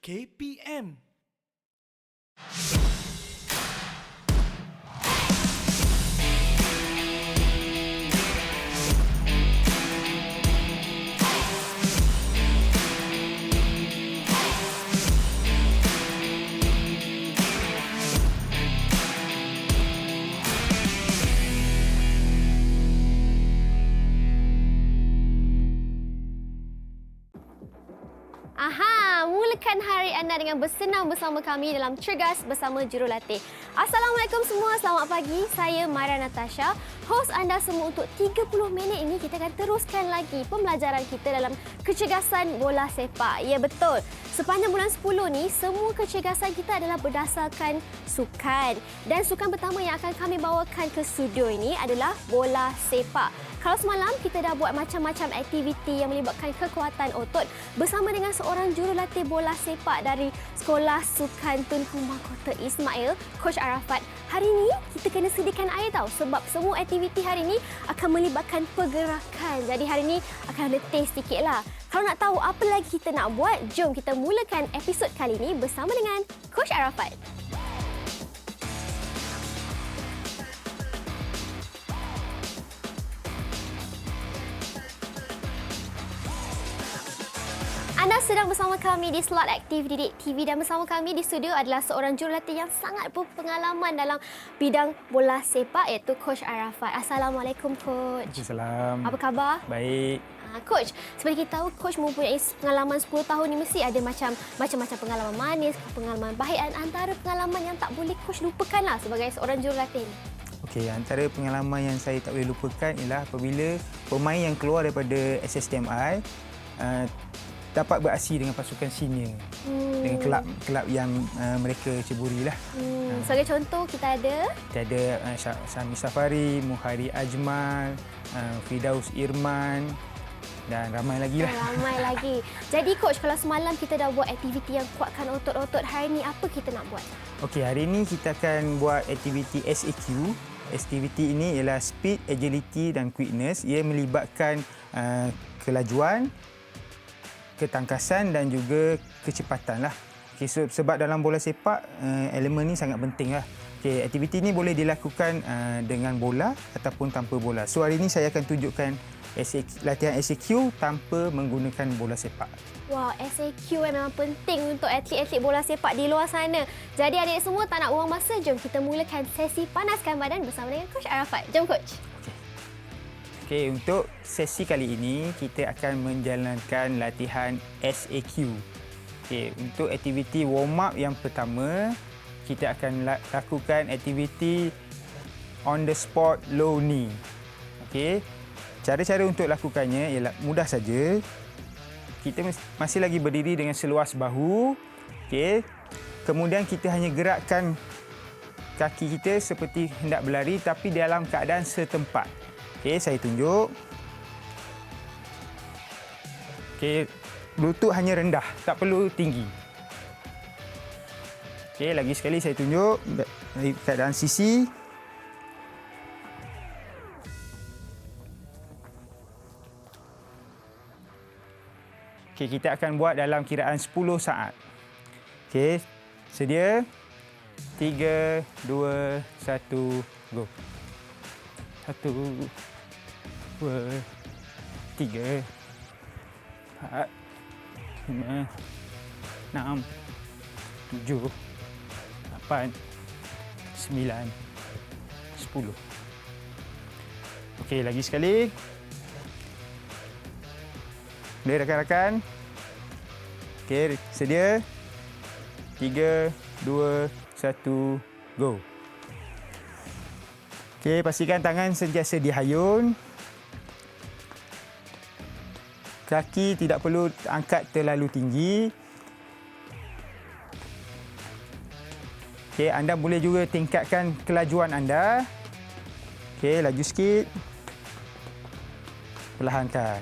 KPM. Aha, mulakan hari anda dengan bersenam bersama kami dalam Cergas bersama Jurulatih. Assalamualaikum semua, selamat pagi. Saya Maria Natasha, hos anda semua untuk 30 minit ini. Kita akan teruskan lagi pembelajaran kita dalam kecergasan bola sepak. Ya, betul. Sepanjang bulan 10 ni, semua kecergasan kita adalah berdasarkan sukan. Dan sukan pertama yang akan kami bawakan ke studio ini adalah bola sepak. Kalau semalam kita dah buat macam-macam aktiviti yang melibatkan kekuatan otot bersama dengan seorang jurulatih bola sepak dari Sekolah Sukan Tunku Mahkota Ismail, Coach Arafat. Hari ini kita kena sediakan air tau, sebab semua aktiviti hari ini akan melibatkan pergerakan. Jadi hari ini akan letih sedikit lah. Kalau nak tahu apa lagi kita nak buat, jom kita mulakan episod kali ini bersama dengan Coach Arafat. Anda sedang bersama kami di Slot Aktif Didik TV dan bersama kami di studio adalah seorang jurulatih yang sangat berpengalaman dalam bidang bola sepak iaitu Coach Arafat. Assalamualaikum Coach. Assalamualaikum. Apa khabar? Baik. Coach, seperti kita tahu Coach mempunyai pengalaman 10 tahun ni mesti ada macam-macam pengalaman manis, pengalaman baik dan antara pengalaman yang tak boleh Coach lupakan lah sebagai seorang jurulatih ni. Okey, antara pengalaman yang saya tak boleh lupakan ialah apabila pemain yang keluar daripada SSTMI dapat beraksi dengan pasukan senior dengan kelab yang mereka ceburilah. Sebagai contoh kita ada Sami Safari, Muhari Ajmal, Firdaus Irman dan ramai lagi lah. Ramai lagi. Jadi Coach, kalau semalam kita dah buat aktiviti yang kuatkan otot-otot, hari ini apa kita nak buat? Okey, hari ini kita akan buat aktiviti SAQ. Aktiviti ini ialah Speed, Agility dan Quickness. Ia melibatkan kelajuan, ketangkasan dan juga kecepatan lah. Okay, sebab dalam bola sepak, elemen ni sangat penting lah. Okay, aktiviti ni boleh dilakukan dengan bola ataupun tanpa bola. So hari ini saya akan tunjukkan latihan SAQ tanpa menggunakan bola sepak. Wah, SAQ memang penting untuk atlet-atlet bola sepak di luar sana. Jadi adik semua tak nak buang masa, jom kita mulakan sesi panaskan badan bersama dengan Coach Arafat. Jom Coach. Okey, untuk sesi kali ini kita akan menjalankan latihan SAQ. Okey, untuk aktiviti warm up yang pertama, kita akan lakukan aktiviti on the spot low knee. Okey. Cara-cara untuk lakukannya ialah mudah saja. Kita masih lagi berdiri dengan seluas bahu. Okey. Kemudian kita hanya gerakkan kaki kita seperti hendak berlari tapi dalam keadaan setempat. Okey, saya tunjuk. Okey, lutut hanya rendah, tak perlu tinggi. Okey, lagi sekali saya tunjuk dari keadaan sisi. Okey, kita akan buat dalam kiraan 10 saat. Okey, sedia? 3, 2, 1, go. 1, 2, 3, 4, 5, 6, 7, 8, 9, 10. Okey, lagi sekali. Boleh rakan-rakan? Okey, sedia? 3, 2, 1, go. Okey, pastikan tangan sentiasa dihayun. Kaki tidak perlu angkat terlalu tinggi. Okey, anda boleh juga tingkatkan kelajuan anda. Okey, laju sikit. Perlahankan.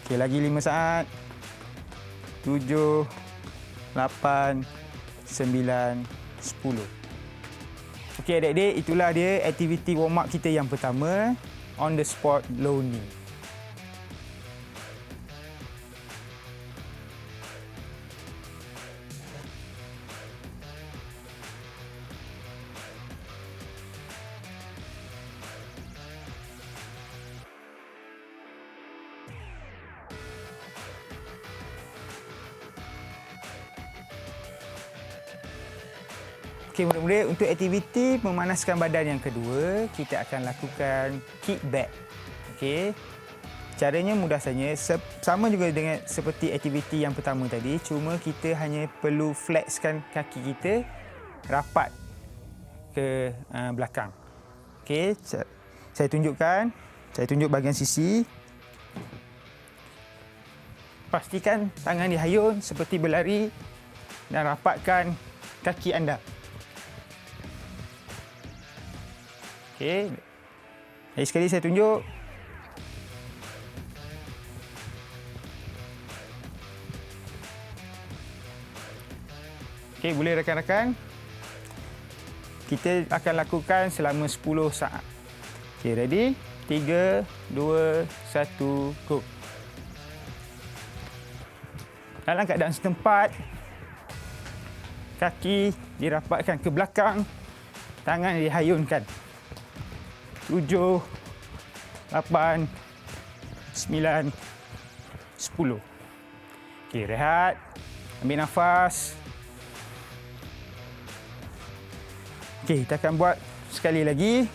Okey, lagi 5 saat. 7, 8, 9, 10. Okey adik-adik, itulah dia aktiviti warm up kita yang pertama, on the spot low knee. Okey, murid-murid, untuk aktiviti memanaskan badan yang kedua, kita akan lakukan kick back. Okey. Caranya mudah saja, sama juga dengan seperti aktiviti yang pertama tadi, cuma kita hanya perlu flexkan kaki kita rapat ke belakang. Okey, saya tunjukkan. Saya tunjuk bahagian sisi. Pastikan tangan dihayun seperti berlari dan rapatkan kaki anda. Okey. Lagi sekali saya tunjuk. Okey, boleh rakan-rakan. Kita akan lakukan selama 10 saat. Okey, ready? 3, 2, 1, go. Dalam keadaan setempat, kaki dirapatkan ke belakang, tangan dihayunkan. 7, 8, 9, 10. Okey, rehat. Ambil nafas. Okey, kita akan buat sekali lagi.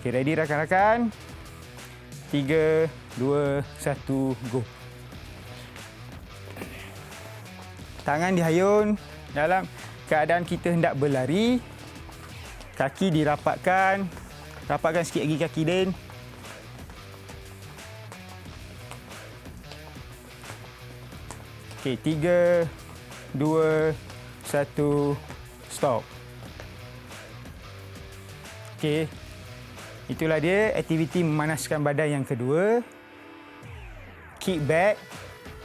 Okey, ready rakan-rakan? 3, 2, 1, go. Tangan dihayun dalam keadaan kita hendak berlari. Kaki dirapatkan. Rapatkan sikit lagi kaki Din. Okey, 3, 2, 1, stop. Okey. Itulah dia aktiviti memanaskan badan yang kedua. Kick back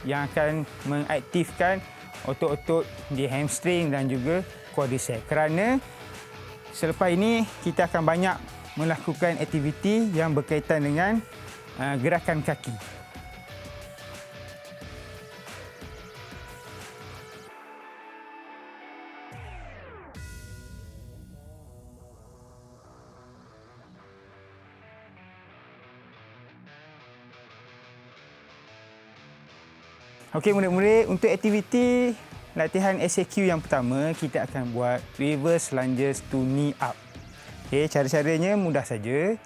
yang akan mengaktifkan otot-otot di hamstring dan juga quadricep. Kerana selepas ini kita akan banyak melakukan aktiviti yang berkaitan dengan gerakan kaki. Okey, murid-murid, untuk aktiviti latihan SAQ yang pertama, kita akan buat reverse lunges to knee up. Okey, cara-caranya mudah saja.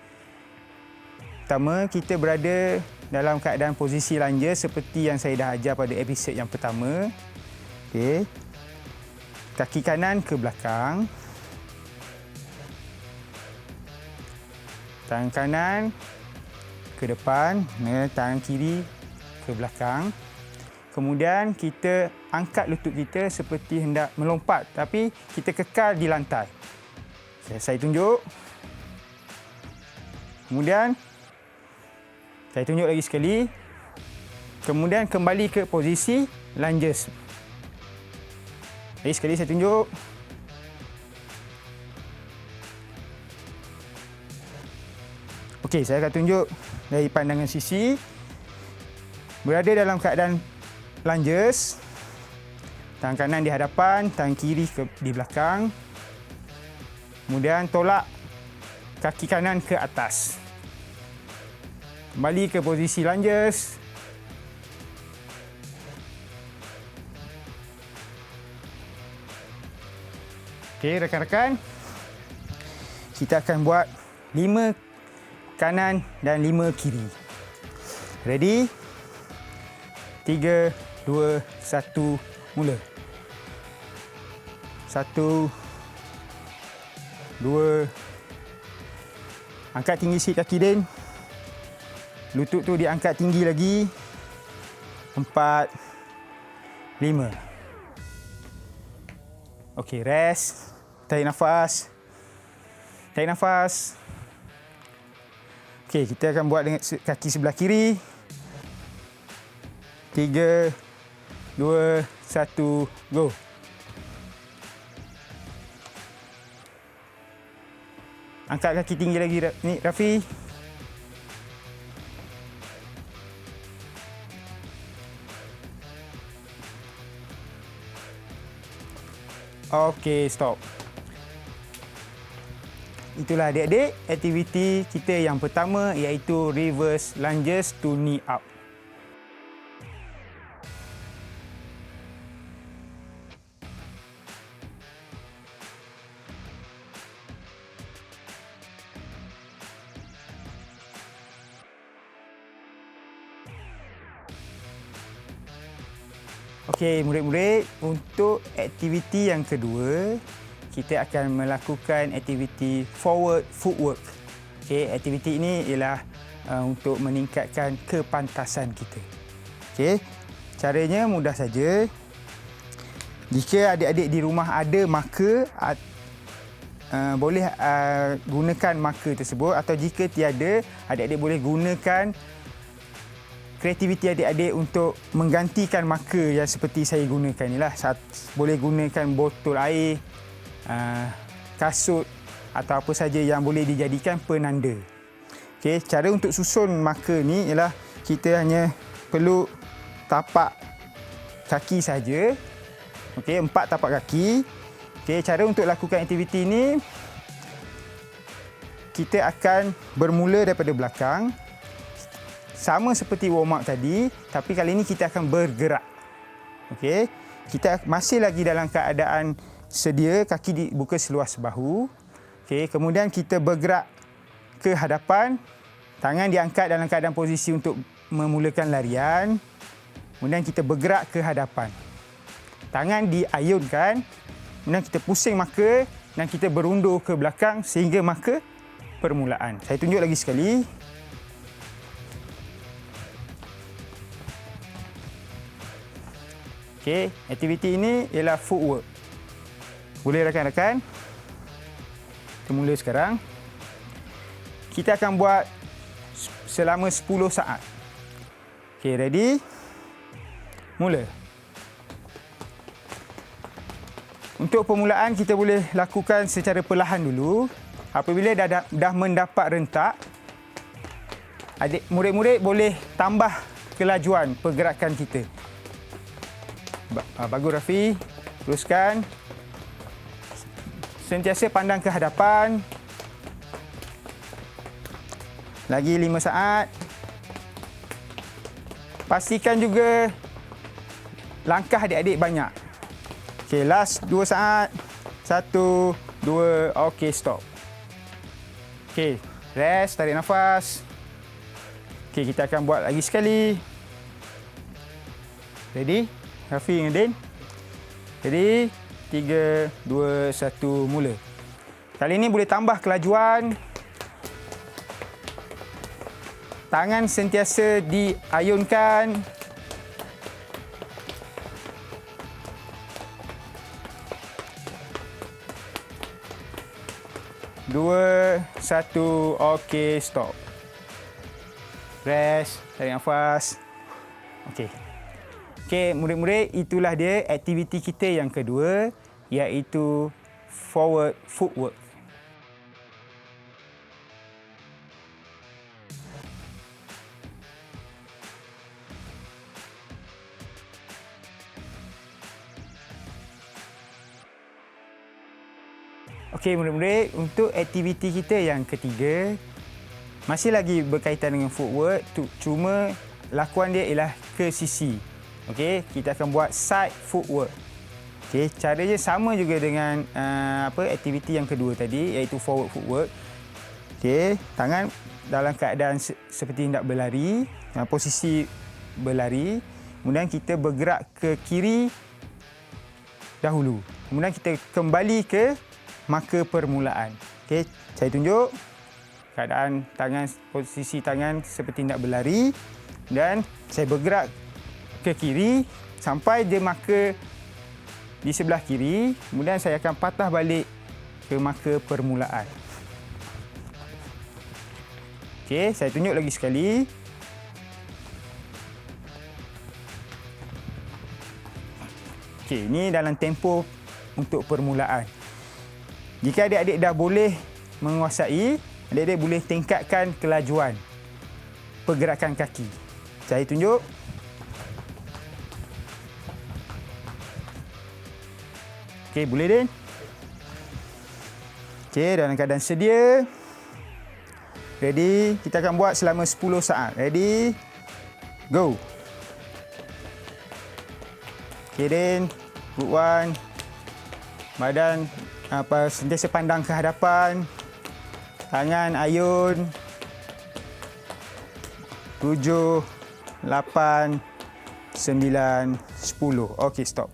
Pertama, kita berada dalam keadaan posisi lunges seperti yang saya dah ajar pada episod yang pertama. Okey. Kaki kanan ke belakang. Tangan kanan ke depan, tangan kiri ke belakang. Kemudian kita angkat lutut kita seperti hendak melompat, tapi kita kekal di lantai. Saya tunjuk. Kemudian saya tunjuk lagi sekali. Kemudian kembali ke posisi lunges. Lagi sekali saya tunjuk. Okey, saya akan tunjuk dari pandangan sisi. Berada dalam keadaan lunges, tangan kanan di hadapan, tangan kiri di belakang. Kemudian tolak kaki kanan ke atas. Kembali ke posisi lunges. Okey, rakan-rakan. Kita akan buat 5 kanan dan 5 kiri. Ready? 3, 2, 1, mula. 1, 2. Angkat tinggi sikit kaki Din. Lutut tu diangkat tinggi lagi. 4, 5. Okey, rest. Tarik nafas. Tarik nafas. Okey, kita akan buat dengan kaki sebelah kiri. 3, 2, 1, go. Angkat kaki tinggi lagi ni, Rafi. Okey, stop. Itulah adik-adik aktiviti kita yang pertama, iaitu reverse lunges to knee up. Okey, murid-murid, untuk aktiviti yang kedua, kita akan melakukan aktiviti forward footwork. Okey, aktiviti ini ialah untuk meningkatkan kepantasan kita. Okey, caranya mudah saja. Jika adik-adik di rumah ada marker, boleh gunakan marker tersebut, atau jika tiada, adik-adik boleh gunakan kreativiti adik-adik untuk menggantikan marker yang seperti saya gunakan inilah. Boleh gunakan botol air, kasut atau apa saja yang boleh dijadikan penanda. Okey, cara untuk susun marker ni ialah kita hanya perlu tapak kaki saja. Okey, 4 tapak kaki. Okey, cara untuk lakukan aktiviti ini, kita akan bermula daripada belakang. Sama seperti warm up tadi, tapi kali ini kita akan bergerak. Okey, kita masih lagi dalam keadaan sedia, kaki dibuka seluas bahu. Okey, kemudian kita bergerak ke hadapan, tangan diangkat dalam keadaan posisi untuk memulakan larian. Kemudian kita bergerak ke hadapan. Tangan diayunkan, kemudian kita pusing marker dan kita berundur ke belakang sehingga marker permulaan. Saya tunjuk lagi sekali. Okey, aktiviti ini ialah footwork. Boleh rakan-rakan? Kita mula sekarang. Kita akan buat selama 10 saat. Okey, ready? Mula. Untuk permulaan, kita boleh lakukan secara perlahan dulu. Apabila dah mendapat rentak, murid-murid boleh tambah kelajuan pergerakan kita. Bagus Rafi, teruskan. Sentiasa pandang ke hadapan. Lagi 5 saat. Pastikan juga langkah adik-adik banyak. Okey, last 2 saat. 1, 2, okey, stop. Okey, rest, tarik nafas. Okey, kita akan buat lagi sekali. Ready? Rafi dengan Din. Jadi, 3, 2, 1, mula. Kali ini boleh tambah kelajuan. Tangan sentiasa diayunkan. Dua, satu, okey, stop. Rest, tarik nafas. Okey. Okey, murid-murid, itulah dia aktiviti kita yang kedua, iaitu forward footwork. Okey, murid-murid, untuk aktiviti kita yang ketiga, masih lagi berkaitan dengan footwork, cuma lakuan dia ialah ke sisi. Okey, kita akan buat side footwork. Okey, caranya sama juga dengan aktiviti yang kedua tadi, iaitu forward footwork. Okey, tangan dalam keadaan seperti hendak berlari, posisi berlari. Kemudian kita bergerak ke kiri dahulu. Kemudian kita kembali ke marker permulaan. Okey, saya tunjuk keadaan tangan, posisi tangan seperti hendak berlari, dan saya bergerak ke kiri sampai dia marker di sebelah kiri, kemudian saya akan patah balik ke marker permulaan. Okey, saya tunjuk lagi sekali. Okey, ini dalam tempoh untuk permulaan. Jika adik-adik dah boleh menguasai, adik-adik boleh tingkatkan kelajuan pergerakan kaki. Saya tunjuk. Okey, boleh Din? Okey, dalam keadaan sedia. Ready? Kita akan buat selama 10 saat. Ready? Go. Okey Din. Good one. Badan sentiasa pandang ke hadapan. Tangan ayun. 7, 8, 9, 10. Okey, stop.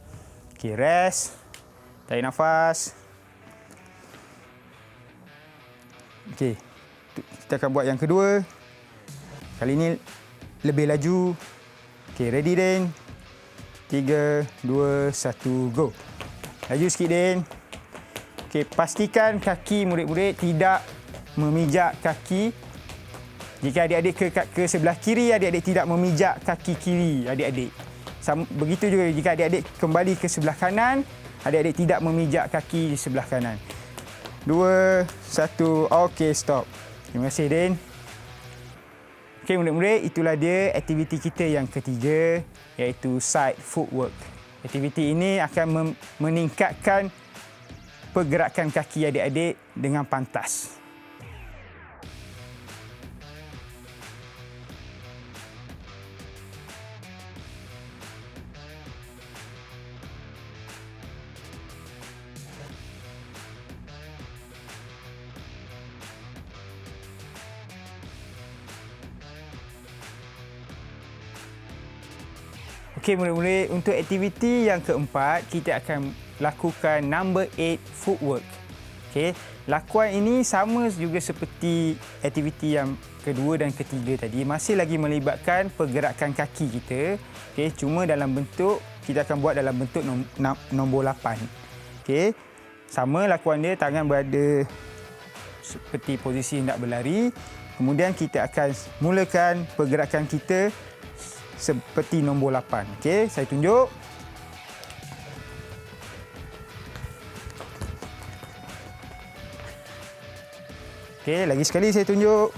Okey, rest. Tarik nafas. Okey. Kita akan buat yang kedua. Kali ini lebih laju. Okey, ready Din. 3, 2, 1, go. Laju sikit Din. Okey, pastikan kaki murid-murid tidak memijak kaki. Jika adik-adik ke sebelah kiri, adik-adik tidak memijak kaki kiri adik-adik. Begitu juga jika adik-adik kembali ke sebelah kanan, adik-adik tidak memijak kaki di sebelah kanan. 2, 1, okey, stop. Terima kasih Din. Okey murid-murid, itulah dia aktiviti kita yang ketiga, iaitu side footwork. Aktiviti ini akan meningkatkan pergerakan kaki adik-adik dengan pantas. Okey murid-murid, untuk aktiviti yang keempat, kita akan lakukan number 8 footwork. Okey, lakuan ini sama juga seperti aktiviti yang kedua dan ketiga tadi, masih lagi melibatkan pergerakan kaki kita. Okey, cuma dalam bentuk, kita akan buat dalam bentuk nombor 8. Okey, sama lakuan dia, tangan berada seperti posisi hendak berlari. Kemudian kita akan mulakan pergerakan kita seperti nombor 8. Okey, saya tunjuk. Okey, lagi sekali saya tunjuk.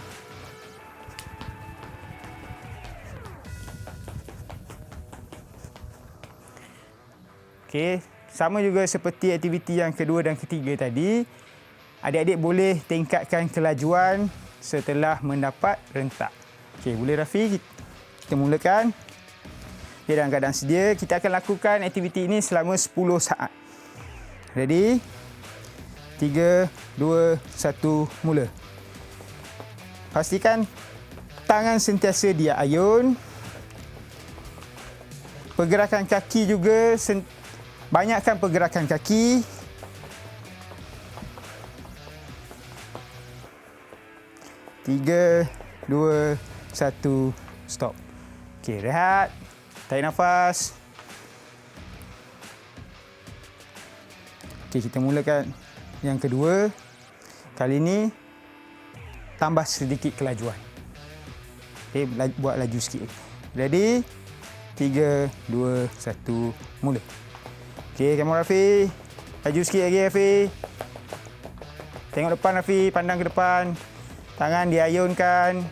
Okey, sama juga seperti aktiviti yang kedua dan ketiga tadi. Adik-adik boleh tingkatkan kelajuan setelah mendapat rentak. Okey, boleh Rafi? Kita mulakan. Okay, dalam keadaan sedia, kita akan lakukan aktiviti ini selama 10 saat. Ready? 3, 2, 1, mula. Pastikan tangan sentiasa diayun. Pergerakan kaki juga, banyakkan pergerakan kaki. Tiga, 2, 1, stop. Okey, rehat. Tarik nafas. Okey, kita mulakan yang kedua. Kali ini tambah sedikit kelajuan. Okey, buat laju sikit. Ready? 3, 2, 1, mula. Okey, kamu Rafi. Laju sikit lagi Rafi. Tengok depan Rafi, pandang ke depan. Tangan diayunkan.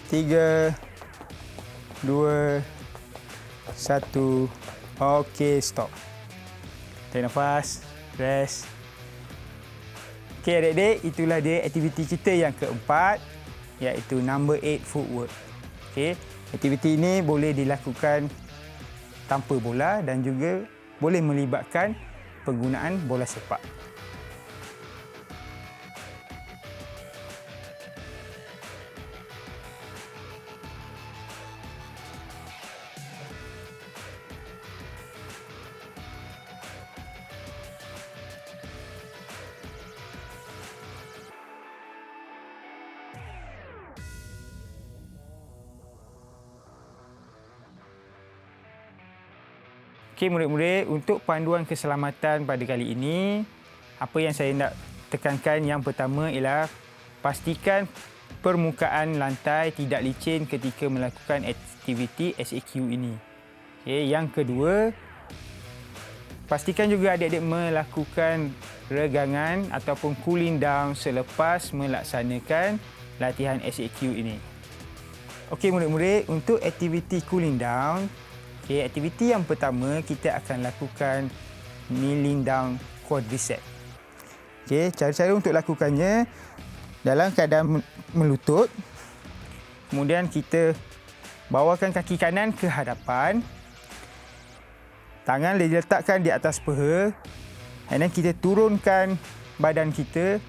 3, 2, 1. Okey, stop. Tarik nafas. Rest. Okey adik-adik, itulah dia aktiviti kita yang keempat, iaitu number 8 footwork. Okey, aktiviti ini boleh dilakukan tanpa bola dan juga boleh melibatkan penggunaan bola sepak. Okey murid-murid, untuk panduan keselamatan pada kali ini, apa yang saya nak tekankan yang pertama ialah pastikan permukaan lantai tidak licin ketika melakukan aktiviti SAQ ini. Okey, yang kedua, pastikan juga adik-adik melakukan regangan ataupun cooling down selepas melaksanakan latihan SAQ ini. Okey murid-murid, untuk aktiviti cooling down, okay, aktiviti yang pertama kita akan lakukan kneeling down quadricep. Okay, cara-cara untuk lakukannya dalam keadaan melutut. Kemudian kita bawakan kaki kanan ke hadapan. Tangan diletakkan di atas peha. Dan kita turunkan badan kita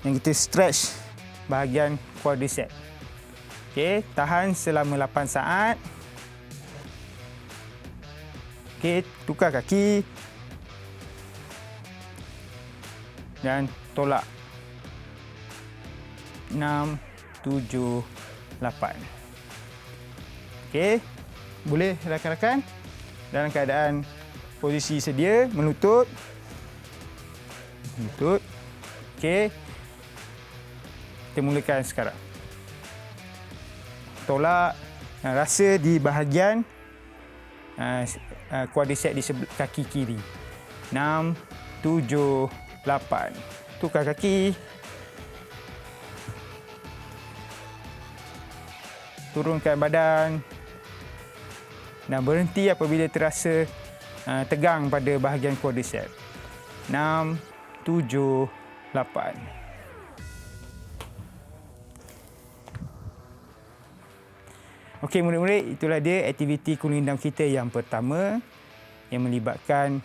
dan kita stretch bahagian quadricep. Okey, tahan selama 8 saat. Okey, tukar kaki. Dan tolak. 6, 7, 8. Okey, boleh rakan-rakan dalam keadaan posisi sedia, melutut. Melutut. Okey. Kita mulakan sekarang. Tolak, rasa di bahagian quadricep di sebelah kaki kiri. 6, 7, 8. Tukar kaki. Turunkan badan. Dan berhenti apabila terasa tegang pada bahagian quadricep. 6, 7, 8. Okey murid-murid, itulah dia aktiviti cooling down kita yang pertama yang melibatkan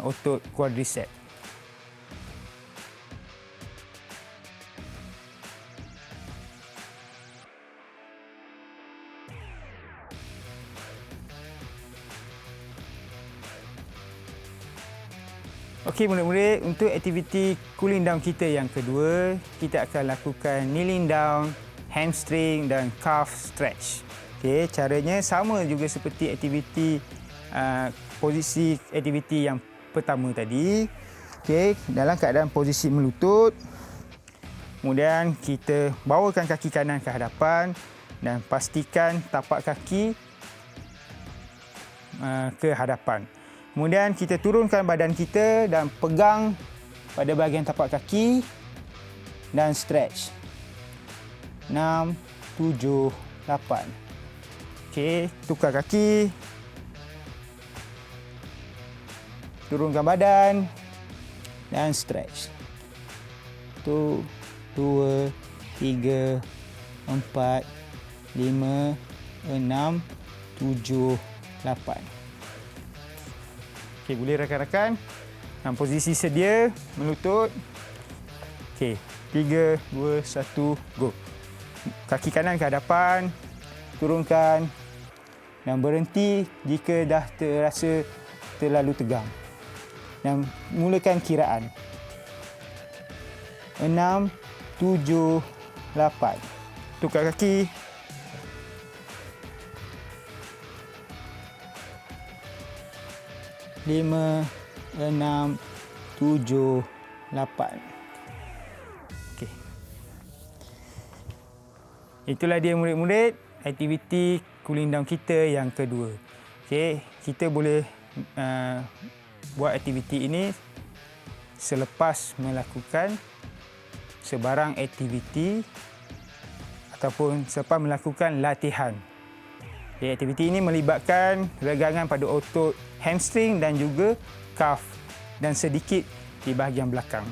otot quadricep. Okey murid-murid, untuk aktiviti cooling down kita yang kedua, kita akan lakukan kneeling down, hamstring dan calf stretch. Okey, caranya sama juga seperti aktiviti posisi aktiviti yang pertama tadi. Okey, dalam keadaan posisi melutut. Kemudian kita bawakan kaki kanan ke hadapan dan pastikan tapak kaki ke hadapan. Kemudian kita turunkan badan kita dan pegang pada bahagian tapak kaki dan stretch. 6, 7, 8. Okey, tukar kaki. Turunkan badan dan stretch. 1, 2, 3, 4, 5, 6, 7, 8. Okey, boleh rakan-rakan dalam posisi sedia, melutut. Okey, 3, 2, 1, go. Kaki kanan ke hadapan, turunkan dan berhenti jika dah terasa terlalu tegang. Dan mulakan kiraan. 6, 7, 8. Tukar kaki. 5, 6, 7, 8. Okey. Itulah dia murid-murid, aktiviti cooling down kita yang kedua. Okey, kita boleh buat aktiviti ini selepas melakukan sebarang aktiviti ataupun selepas melakukan latihan. Okay, aktiviti ini melibatkan regangan pada otot hamstring dan juga calf dan sedikit di bahagian belakang.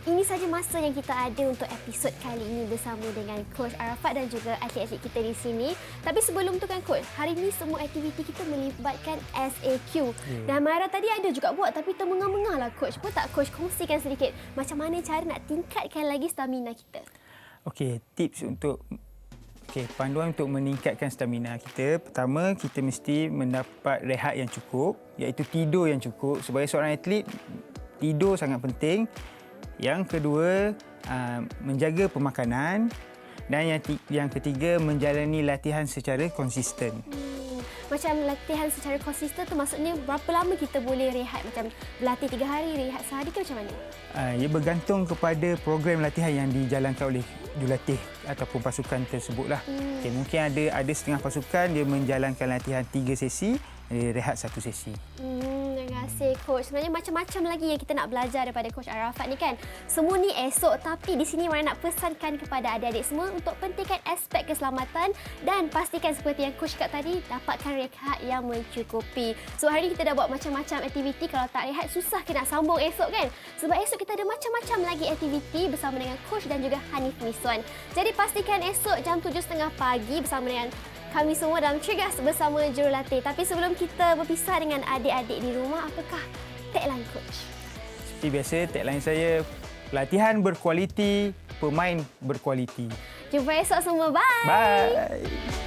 Ini saja masa yang kita ada untuk episod kali ini bersama dengan Coach Arafat dan juga atlet-atlet kita di sini. Tapi sebelum tu kan Coach, hari ini semua aktiviti kita melibatkan SAQ. Dan Myra tadi ada juga buat tapi termengah-mengah lah Coach. Boleh tak Coach kongsikan sedikit macam mana cara nak tingkatkan lagi stamina kita? Okey, tips untuk panduan untuk meningkatkan stamina kita. Pertama, kita mesti mendapat rehat yang cukup, iaitu tidur yang cukup. Sebagai seorang atlet, tidur sangat penting. Yang kedua, menjaga pemakanan. Dan yang ketiga, menjalani latihan secara konsisten. Macam latihan secara konsisten tu maksudnya berapa lama kita boleh rehat? Macam berlatih 3 hari, rehat sehari ke macam mana? Ia bergantung kepada program latihan yang dijalankan oleh jurulatih ataupun pasukan tersebutlah. Okay, mungkin ada setengah pasukan dia menjalankan latihan 3 sesi, dia rehat 1 sesi. Terima kasih Coach. Sebenarnya macam-macam lagi yang kita nak belajar daripada Coach Arafat ni kan. Semua ni esok, tapi di sini Mara nak pesankan kepada adik-adik semua untuk pentingkan aspek keselamatan dan pastikan seperti yang Coach cakap tadi, dapatkan rehat yang mencukupi. So hari ni kita dah buat macam-macam aktiviti, kalau tak rehat susah kita nak sambung esok kan. Sebab esok kita ada macam-macam lagi aktiviti bersama dengan Coach dan juga Hanif Miswan. Jadi pastikan esok jam 7.30 pagi bersama dengan kami semua dalam Cergas bersama Jurulatih. Tapi sebelum kita berpisah dengan adik-adik di rumah, apakah tagline Coach? Seperti biasa, tagline saya, latihan berkualiti, pemain berkualiti. Jumpa esok semua. Bye. Bye.